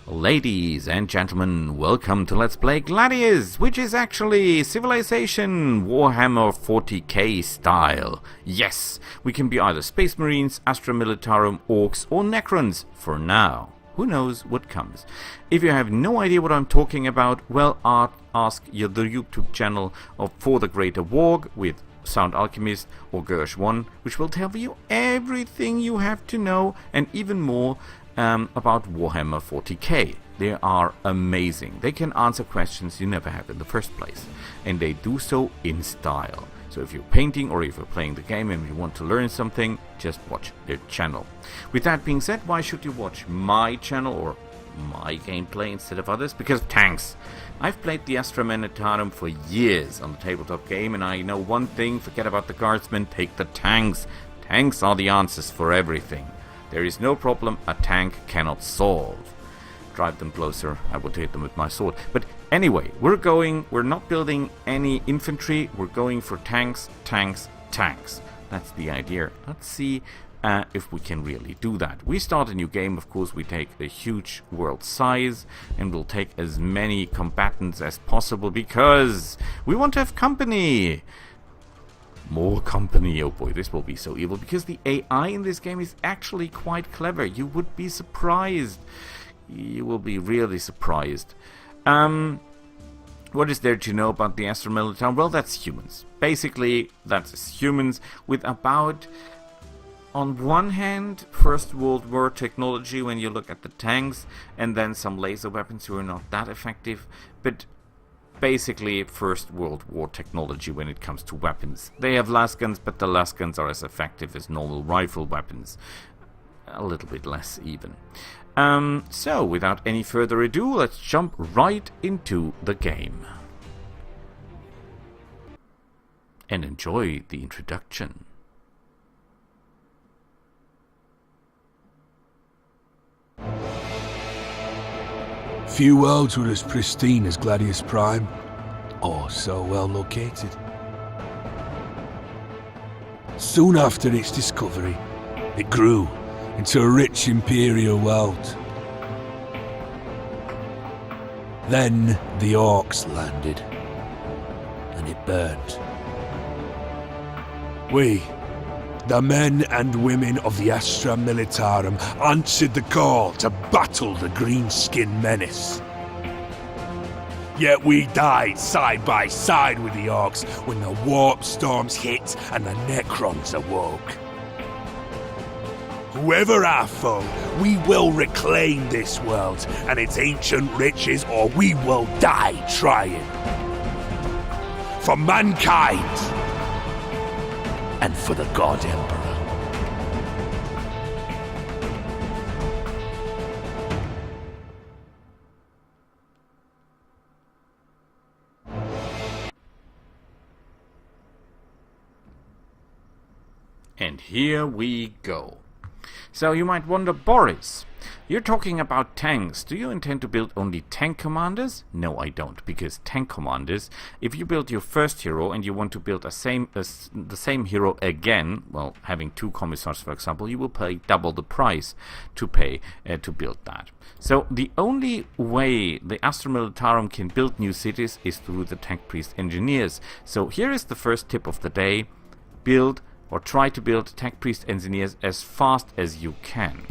Ladies and gentlemen, welcome to Let's Play Gladius, which is actually Civilization Warhammer 40k style. Yes, we can be either Space Marines, Astra, Militarum, Orcs or Necrons for now. Who knows what comes. If you have no idea what I'm talking about, well, ask the YouTube channel of For the Greater Warg with Sound Alchemist or Gersh1, which will tell you everything you have to know and even more about Warhammer 40k. They are amazing. They can answer questions you never had in the first place, and they do so in style. So if you're painting or if you're playing the game and you want to learn something, just watch their channel. With that being said, why should you watch my channel or my gameplay instead of others? Because of tanks. I've played the Astra Militarum for years on the tabletop game, and I know one thing: forget about the guardsmen, take the tanks. Tanks are the answers for everything. There is no problem a tank cannot solve. Drive them closer, I would hit them with my sword. But anyway, we're not building any infantry, we're going for tanks, tanks, tanks. That's the idea. Let's see if we can really do that. We start a new game, of course, we take a huge world size, and we'll take as many combatants as possible because we want to have company. More company. Oh boy, this will be so evil, because the AI in this game is actually quite clever. You would be surprised. You will be really surprised. What is there to know about the Astra Militarum? Well, that's humans. Basically, that's humans with about, on one hand, First World War technology when you look at the tanks, and then some laser weapons who are not that effective, but basically First World War technology when it comes to weapons. They have lasguns, but the lasguns are as effective as normal rifle weapons. A little bit less even. So, without any further ado, let's jump right into the game. And enjoy the introduction. Few worlds were as pristine as Gladius Prime, or so well located. Soon after its discovery, it grew into a rich imperial world. Then the Orcs landed, and it burned. We, the men and women of the Astra Militarum, answered the call to battle the green-skin menace. Yet we died side by side with the Orcs when the warp storms hit and the Necrons awoke. Whoever our foe, we will reclaim this world and its ancient riches, or we will die trying. For mankind, and for the God Emperor. And here we go. So you might wonder, Boris, you're talking about tanks. Do you intend to build only tank commanders? No, I don't, because tank commanders, if you build your first hero and you want to build the same hero again, well, having two commissars, for example, you will pay double the price to build that. So the only way the Astra Militarum can build new cities is through the tank priest engineers. So here is the first tip of the day: build or try to build tank priest engineers as fast as you can.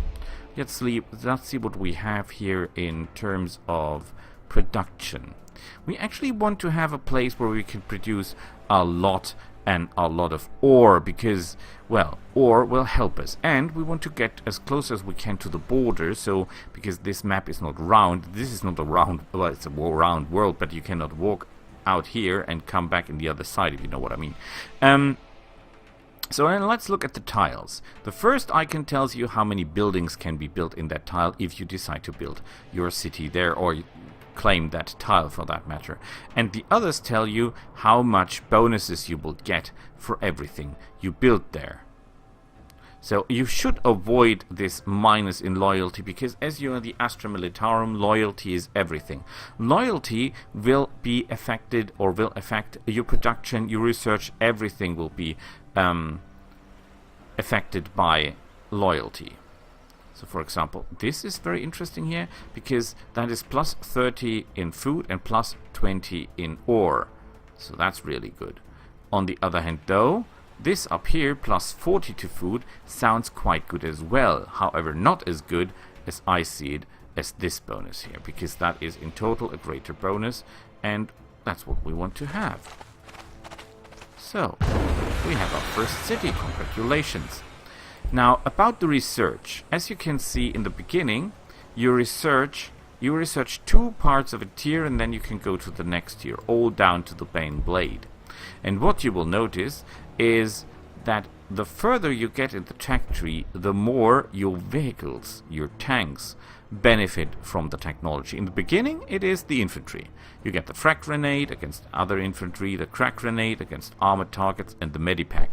Let's see what we have here in terms of production. We actually want to have a place where we can produce a lot of ore, because, well, ore will help us, and we want to get as close as we can to the border. So, because this map is not round, this is not a round, well, it's a round world, but you cannot walk out here and come back in the other side, if you know what I mean. So then let's look at the tiles. The first icon tells you how many buildings can be built in that tile if you decide to build your city there, or claim that tile for that matter. And the others tell you how much bonuses you will get for everything you build there. So you should avoid this minus in loyalty, because as you are the Astra Militarum, loyalty is everything. Loyalty will be affected, or will affect your production, your research, everything will be affected by loyalty. So for example, this is very interesting here because that is plus 30 in food and plus 20 in ore. So that's really good. On the other hand though, this up here plus 40 to food sounds quite good as well. However, not as good as I see it as this bonus here, because that is in total a greater bonus, and that's what we want to have. So, we have our first city. Congratulations. Now, about the research, as you can see in the beginning, you research 2 parts of a tier and then you can go to the next tier, all down to the Bane Blade. And what you will notice is that the further you get in the tech tree, the more your vehicles, your tanks, benefit from the technology. In the beginning, it is the infantry. You get the frag grenade against other infantry, the crack grenade against armored targets, and the medipack.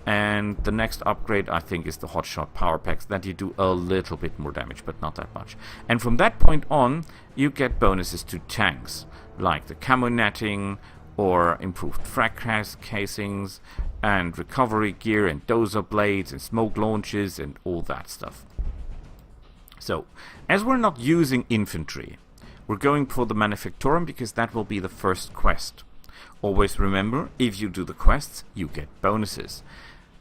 And the next upgrade, I think, is the hotshot power packs, that you do a little bit more damage, but not that much. And from that point on, you get bonuses to tanks, like the camo netting, or improved frag casings, and recovery gear, and dozer blades, and smoke launches, and all that stuff. So, as we're not using infantry, we're going for the Manufactorum because that will be the first quest. Always remember, if you do the quests, you get bonuses.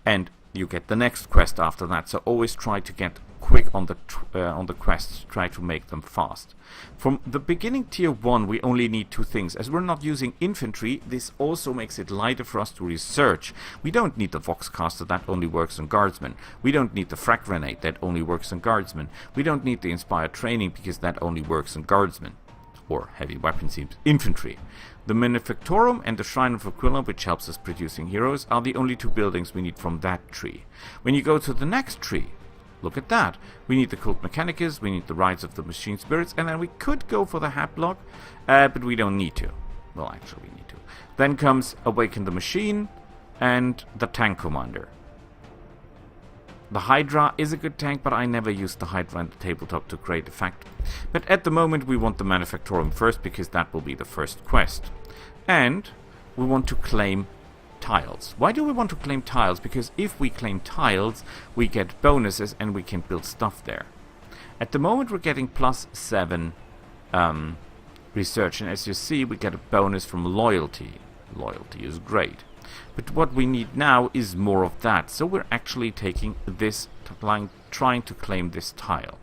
And you get the next quest after that, so always try to get quick on the quests, try to make them fast. From the beginning tier 1 we only need 2 things. As we're not using infantry, this also makes it lighter for us to research. We don't need the Voxcaster, that only works on guardsmen. We don't need the frag grenade, that only works on guardsmen. We don't need the inspired training because that only works on guardsmen, or heavy weapon teams, infantry. The Manufactorum and the Shrine of Aquila, which helps us producing heroes, are the only 2 buildings we need from that tree. When you go to the next tree, look at that. We need the Cult Mechanicus, we need the Rides of the Machine Spirits, and then we could go for the Hat Block, but we don't need to. Well, actually we need to. Then comes Awaken the Machine and the Tank Commander. The Hydra is a good tank, but I never used the Hydra in the tabletop to great effect. But at the moment we want the Manufactorum first, because that will be the first quest. And we want to claim tiles. Why do we want to claim tiles? Because if we claim tiles, we get bonuses and we can build stuff there. At the moment we're getting plus 7 research, and as you see we get a bonus from loyalty. Loyalty is great. But what we need now is more of that, so we're actually taking this line, trying to claim this tile.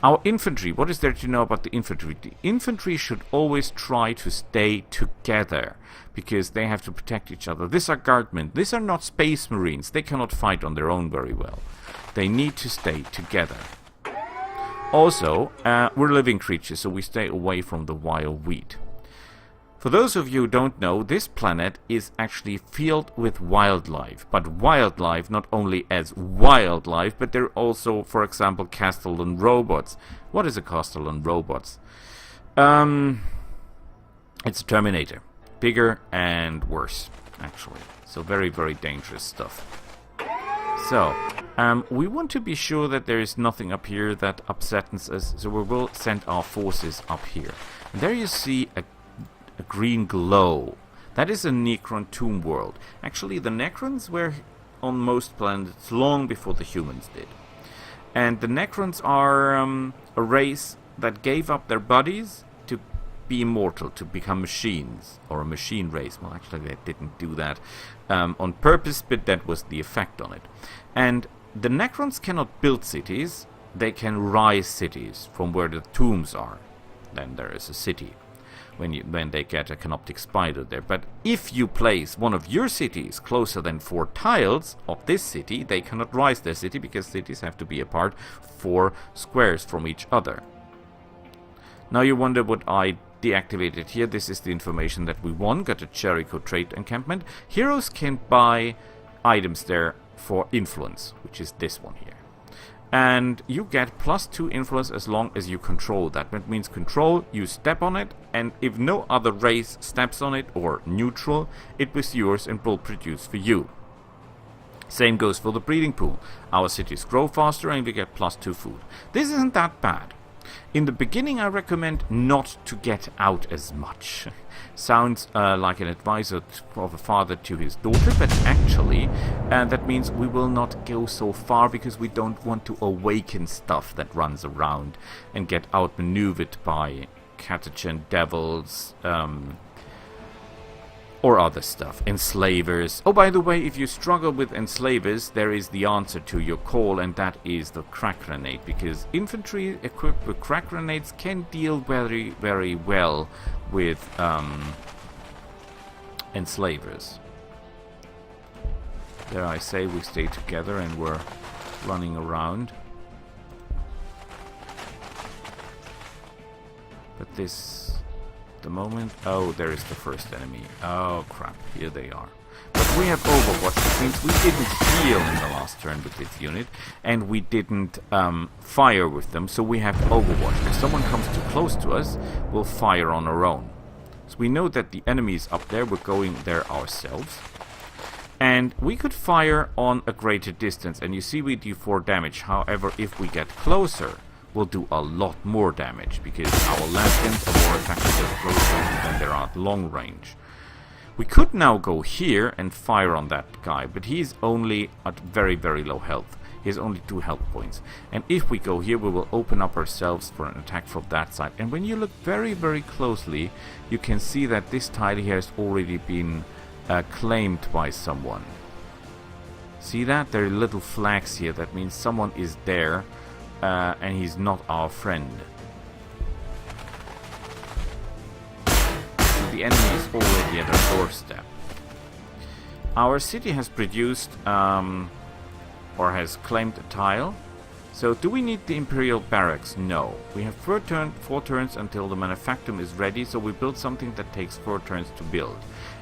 Our infantry, what is there to know about the infantry? The infantry should always try to stay together, because they have to protect each other. These are guardmen, these are not space marines, they cannot fight on their own very well. They need to stay together. Also, we're living creatures, so we stay away from the wild wheat. For those of you who don't know, this planet is actually filled with wildlife. But wildlife not only as wildlife, but there are also, for example, Castellan robots. What is a Castellan robots? It's a Terminator. Bigger and worse, actually. So very, very dangerous stuff. So, we want to be sure that there is nothing up here that upsets us, so we will send our forces up here. And there you see a green glow. That is a Necron tomb world. Actually, the Necrons were on most planets long before the humans did. And the Necrons are a race that gave up their bodies to be immortal, to become machines, or a machine race. Well, actually, they didn't do that on purpose, but that was the effect on it. And the Necrons cannot build cities, they can rise cities from where the tombs are. Then there is a city. When they get a canoptic spider there. But if you place one of your cities closer than 4 tiles of this city, they cannot rise their city, because cities have to be apart 4 squares from each other. Now you wonder what I deactivated here. This is the information that we won. Got a Jericho trade encampment. Heroes can buy items there for influence, which is this one here. And you get plus 2 influence as long as you control that. That means control, you step on it, and if no other race steps on it, or neutral, it was yours and will produce for you. Same goes for the breeding pool. Our cities grow faster and we get plus 2 food. This isn't that bad. In the beginning, I recommend not to get out as much. Sounds like an advisor of a father to his daughter, but actually that means we will not go so far because we don't want to awaken stuff that runs around and get outmaneuvered by Catagen devils or other stuff. Enslavers. Oh, by the way, if you struggle with enslavers, there is the answer to your call, and that is the crack grenade, because infantry equipped with crack grenades can deal very, very well with enslavers. There I say we stay together and we're running around. But this... the moment... oh, there is the first enemy. Oh, crap. Here they are. But we have Overwatch, which means we didn't heal in the last turn with this unit, and we didn't fire with them, so we have Overwatch. If someone comes too close to us, we'll fire on our own. So we know that the enemy is up there, we're going there ourselves. And we could fire on a greater distance, and you see we do 4 damage. However, if we get closer, we'll do a lot more damage, because our Latins are more effective at close range than they are at long range. We could now go here and fire on that guy, but he's only at very, very low health. He has only 2 health points. And if we go here, we will open up ourselves for an attack from that side. And when you look very, very closely, you can see that this tile here has already been claimed by someone. See that? There are little flags here. That means someone is there. And he's not our friend. So the enemy is already at our doorstep. Our city has produced, or has claimed a tile. So do we need the Imperial Barracks? No. We have 4 turns until the Manufactum is ready, so we build something that takes 4 turns to build.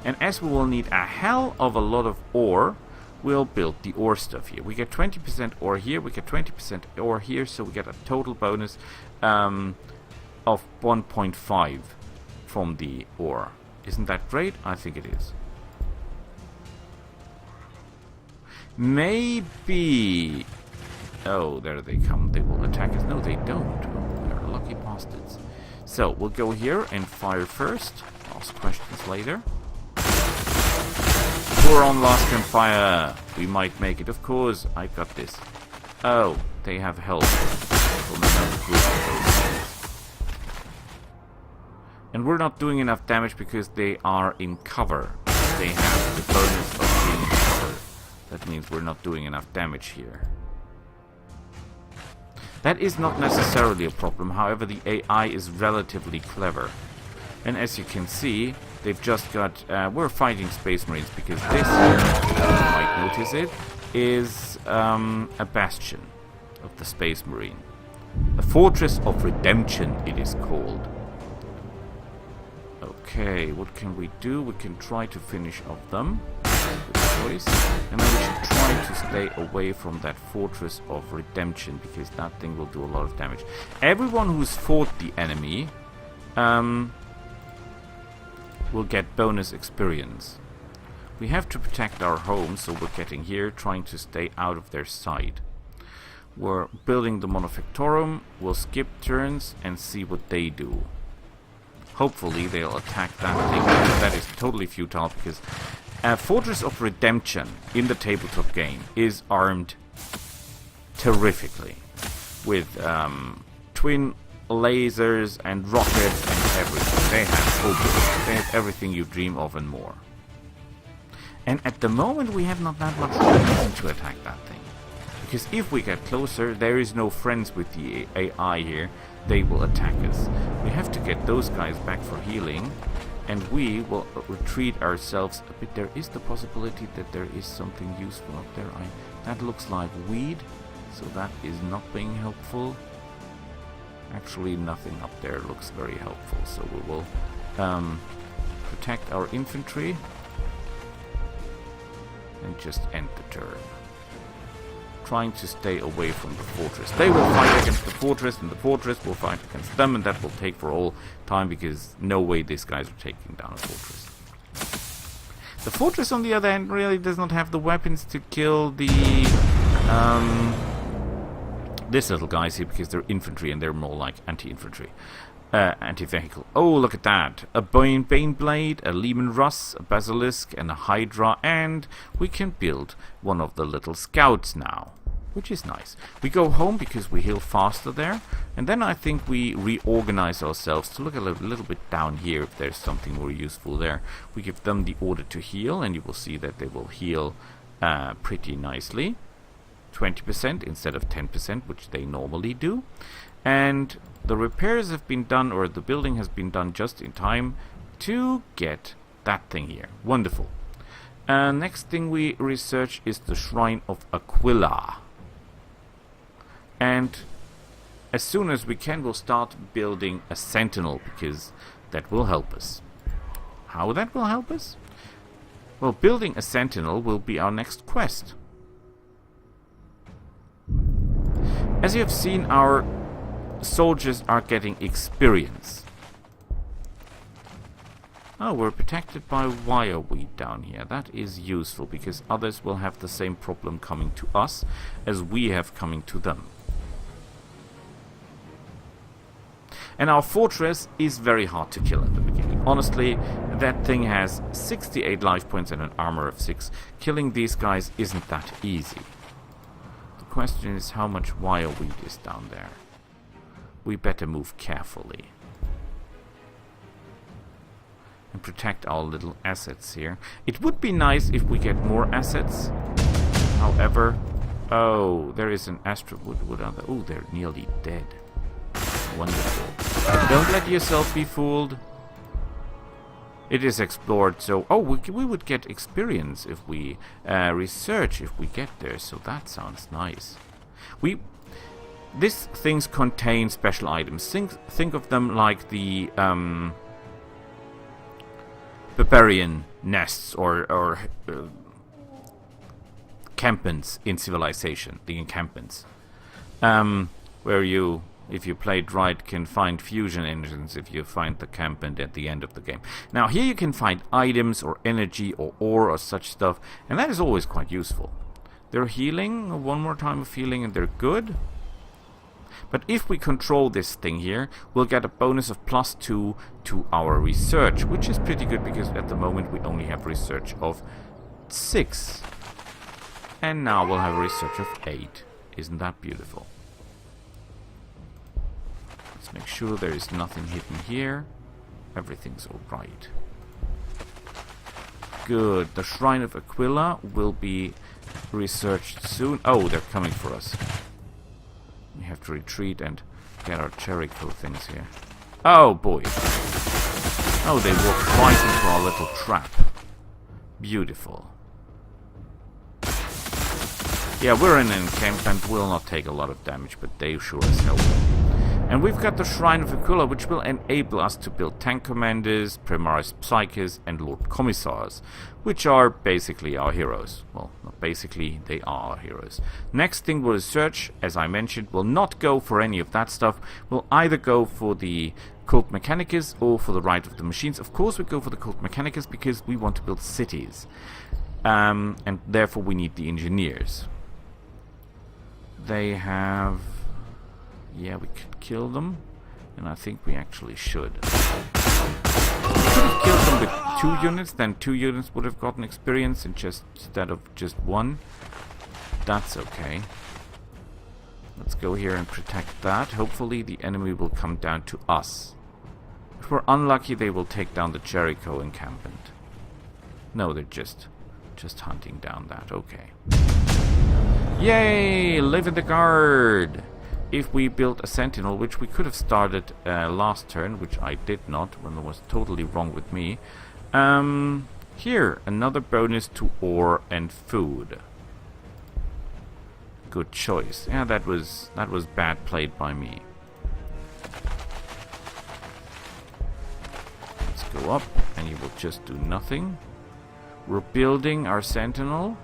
And as we will need a hell of a lot of ore, we'll build the ore stuff here. We get 20% ore here, we get 20% ore here, so we get a total bonus of 1.5 from the ore. Isn't that great? I think it is. Maybe... oh, there they come. They will attack us. No, they don't. Oh, they're lucky bastards. So, we'll go here and fire first. Ask questions later. Pour on last turn fire. We might make it. Of course, I got this. Oh, they have help from another group. And we're not doing enough damage because they are in cover. They have the bonus of being in cover. That means we're not doing enough damage here. That is not necessarily a problem. However, the AI is relatively clever. And as you can see, they've just got... we're fighting Space Marines because this here, you might notice it, is a bastion of the Space Marine. A Fortress of Redemption, it is called. Okay, what can we do? We can try to finish off them. Good choice. And then we should try to stay away from that Fortress of Redemption, because that thing will do a lot of damage. Everyone who's fought the enemy will get bonus experience. We have to protect our home, so we're getting here, trying to stay out of their sight. We're building the Militarum. We'll skip turns and see what they do. Hopefully they'll attack that thing. That is totally futile, because Fortress of Redemption in the tabletop game is armed terrifically with twin lasers and rockets and everything. They have everything you dream of and more. And at the moment we have not that much reason to attack that thing. Because if we get closer, there is no friends with the AI here. They will attack us. We have to get those guys back for healing. And we will retreat ourselves a bit. There is the possibility that there is something useful up there. That looks like weed. So that is not being helpful. Actually, nothing up there looks very helpful. So we will protect our infantry. And just end the turn. Trying to stay away from the fortress. They will fight against the fortress, and the fortress will fight against them, and that will take for all time, because no way these guys are taking down a fortress. The fortress, on the other hand, really does not have the weapons to kill the this little guys here because they're infantry and they're more like anti-infantry. Anti-vehicle. Oh, look at that. A Bane Blade, a Lehman Russ, a Basilisk, and a Hydra, and we can build one of the little scouts now, which is nice. We go home because we heal faster there, and then I think we reorganize ourselves to look a little bit down here if there's something more useful there. We give them the order to heal, and you will see that they will heal pretty nicely. 20% instead of 10%, which they normally do. And the repairs have been done, or the building has been done just in time to get that thing here. Wonderful. Next thing we research is the Shrine of Aquila. And as soon as we can, we'll start building a sentinel, because that will help us. How that will help us? Well, building a sentinel will be our next quest. As you have seen, our soldiers are getting experience. Oh, we're protected by wireweed down here. That is useful because others will have the same problem coming to us as we have coming to them. And our fortress is very hard to kill at the beginning. Honestly, that thing has 68 life points and an armor of 6. Killing these guys isn't that easy. The question is how much wireweed is down there. We better move carefully. And protect our little assets here. It would be nice if we get more assets. However... Oh, there is an Astra. What are they? Oh, they're nearly dead. Wonderful. Don't let yourself be fooled. It is explored, so... Oh, we would get experience if we research if we get there, so that sounds nice. These things contain special items. Think of them like the barbarian nests or encampments in Civilization. The encampments, where you, if you played right, can find fusion engines if you find the encampment at the end of the game. Now here you can find items or energy or ore or such stuff, and that is always quite useful. They're healing, one more time of healing, and they're good. But if we control this thing here, we'll get a bonus of +2 to our research, which is pretty good because at the moment we only have research of 6. And now we'll have a research of 8. Isn't that beautiful? Let's make sure there is nothing hidden here. Everything's alright. Good. The Shrine of Aquila will be researched soon. Oh, they're coming for us. We have to retreat and get our Jericho things here. Oh boy. Oh, they walked right into our little trap. Beautiful. Yeah, we're in an encampment. We'll not take a lot of damage, but they sure as hell will. And we've got the Shrine of Aquila, which will enable us to build tank commanders, Primaris Psyches, and Lord Commissars, which are basically our heroes. Well, not basically, they are our heroes. Next thing we'll research, as I mentioned, will not go for any of that stuff. We'll either go for the Cult Mechanicus or for the Rite of the Machines. Of course we go for the Cult Mechanicus because we want to build cities. And therefore we need the engineers. They have... Yeah, we could kill them, and I think we actually should. We could have killed them with 2 units, then 2 units would have gotten experience instead of just 1. That's okay. Let's go here and protect that. Hopefully the enemy will come down to us. If we're unlucky, they will take down the Jericho encampment. No, they're just hunting down that. Okay. Yay! Live in the guard! If we built a sentinel, which we could have started last turn, which I did not, when it was totally wrong with me. Here, another bonus to ore and food. Good choice. Yeah, that was bad played by me. Let's go up, and you will just do nothing. We're building our sentinel.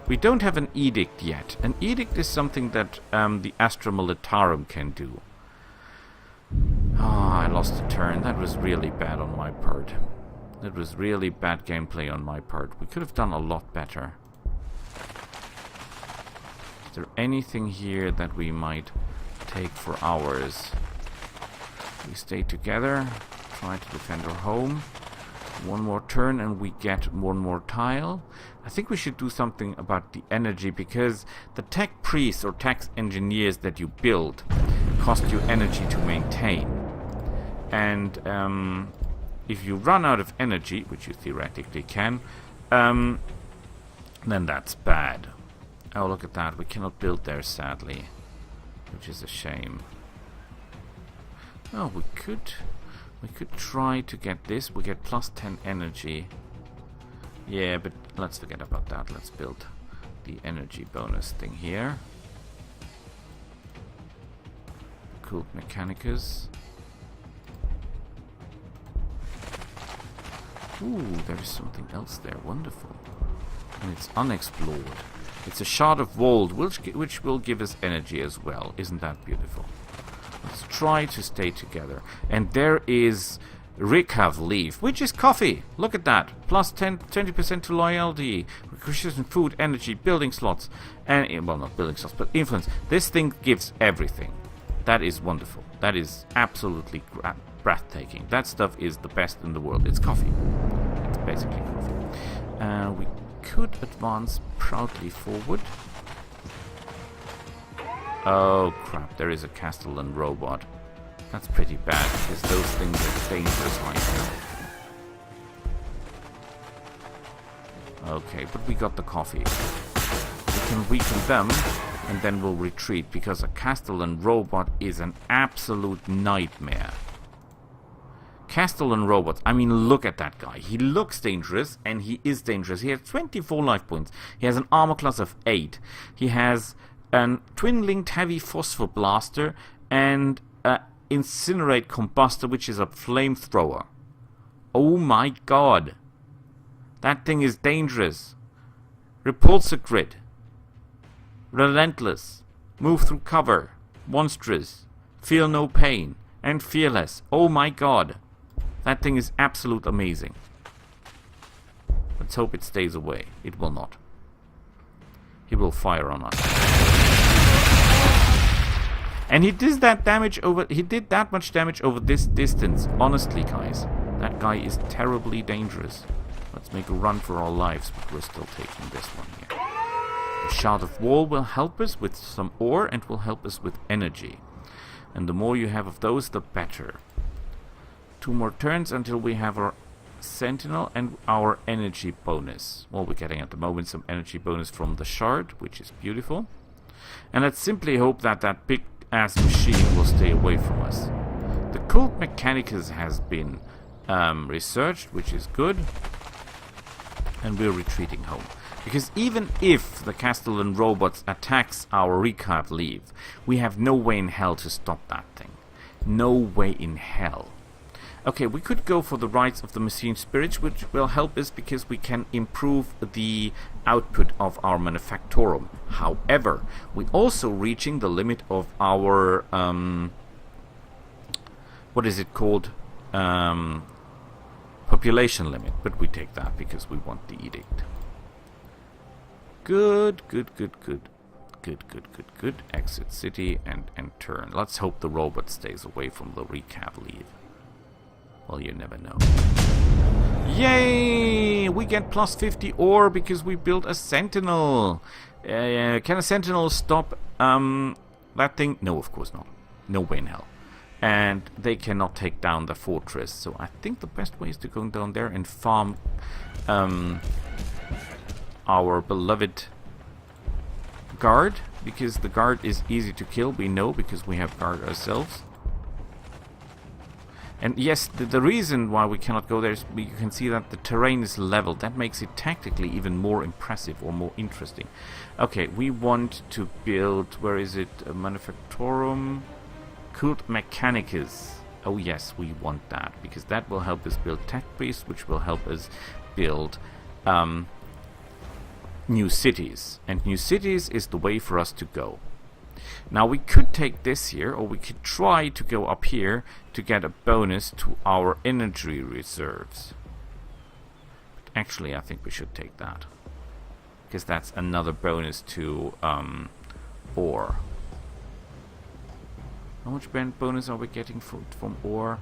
We don't have an edict yet. An edict is something that the Astra Militarum can do. Ah, I lost a turn. That was really bad on my part. That was really bad gameplay on my part. We could have done a lot better. Is there anything here that we might take for ours? We stay together, try to defend our home. One more turn and we get one more tile. I think we should do something about the energy, because the tech priests or tech engineers that you build cost you energy to maintain. And if you run out of energy, which you theoretically can, then that's bad. Oh, look at that. We cannot build there, sadly, which is a shame. Oh, we could try to get this. We get plus 10 energy. Yeah, but let's forget about that. Let's build the energy bonus thing here. Cool Mechanicus. Ooh, there's something else there. Wonderful. And it's unexplored. It's a shard of wold, which will give us energy as well. Isn't that beautiful? Let's try to stay together. And there is Recav Leaf, which is coffee. Look at that. Plus 20% to loyalty. Requisition food, energy, building slots. And, well, not building slots, but influence. This thing gives everything. That is wonderful. That is absolutely breathtaking. That stuff is the best in the world. It's coffee. It's basically coffee. We could advance proudly forward. Oh crap, there is a Castellan robot. That's pretty bad, because those things are dangerous right now. Okay, but we got the coffee. We can weaken them, and then we'll retreat, because a Castellan robot is an absolute nightmare. Castellan robots, I mean, look at that guy. He looks dangerous, and he is dangerous. He has 24 life points. He has an armor class of 8. He has an twin-linked heavy phosphor blaster and incinerate combuster, which is a flamethrower. Oh my god. That thing is dangerous. Repulsor grid. Relentless. Move through cover. Monstrous. Feel no pain. And fearless. Oh my god. That thing is absolute amazing. Let's hope it stays away. It will not. He will fire on us. And he did that much damage over this distance. Honestly, guys, that guy is terribly dangerous. Let's make a run for our lives, but we're still taking this one here. The Shard of Wall will help us with some ore and will help us with energy. And the more you have of those, the better. 2 more turns until we have our Sentinel and our energy bonus. Well, we're getting at the moment some energy bonus from the Shard, which is beautiful. And let's simply hope that that big-ass machine will stay away from us. The Cult Mechanicus has been researched, which is good. And we're retreating home. Because even if the Castellan robots attacks our Recav Leaf, we have no way in hell to stop that thing. No way in hell. Okay, we could go for the Rites of the Machine Spirits, which will help us because we can improve the output of our Manufactorum. However, we're also reaching the limit of our, what is it called? Population limit, but we take that because we want the Edict. Good. Exit city and turn. Let's hope the robot stays away from the Recav Leaf. Well, you never know. Yay! We get plus 50 ore because we built a Sentinel. Can a Sentinel stop that thing? No, of course not. No way in hell. And they cannot take down the fortress. So I think the best way is to go down there and farm our beloved guard. Because the guard is easy to kill, we know, because we have guard ourselves. And yes, the reason why we cannot go there is you can see that the terrain is leveled. That makes it tactically even more impressive or more interesting. Okay, we want to build, where is it? Manufactorum Cult Mechanicus. Oh yes, we want that, because that will help us build Tech Priest, which will help us build new cities. And new cities is the way for us to go. Now we could take this here, or we could try to go up here to get a bonus to our energy reserves. But actually, I think we should take that, because that's another bonus to ore. How much bonus are we getting from ore?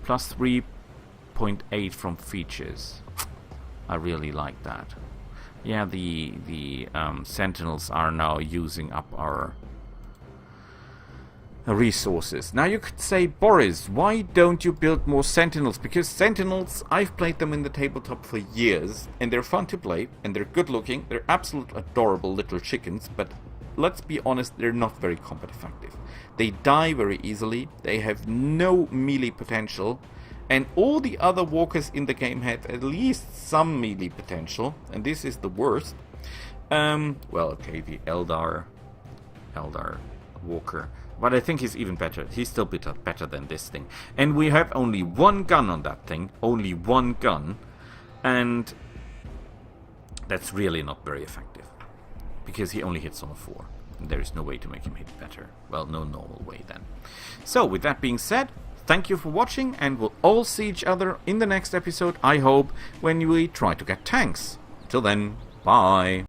Plus 3.8 from features. I really like that. Yeah, the sentinels are now using up our resources. Now you could say, Boris, why don't you build more sentinels? Because sentinels, I've played them in the tabletop for years, and they're fun to play, and they're good looking, they're absolute adorable little chickens, but let's be honest, they're not very combat effective. They die very easily, they have no melee potential, and all the other walkers in the game have at least some melee potential, and this is the worst. Well, okay, the Eldar walker, but I think he's even better. He's still better than this thing. And we have only one gun on that thing, only one gun, and that's really not very effective, because he only hits on a 4. And there is no way to make him hit better. Well, no normal way then. So, with that being said, thank you for watching, and we'll all see each other in the next episode, I hope, when we try to get tanks. Till then, bye!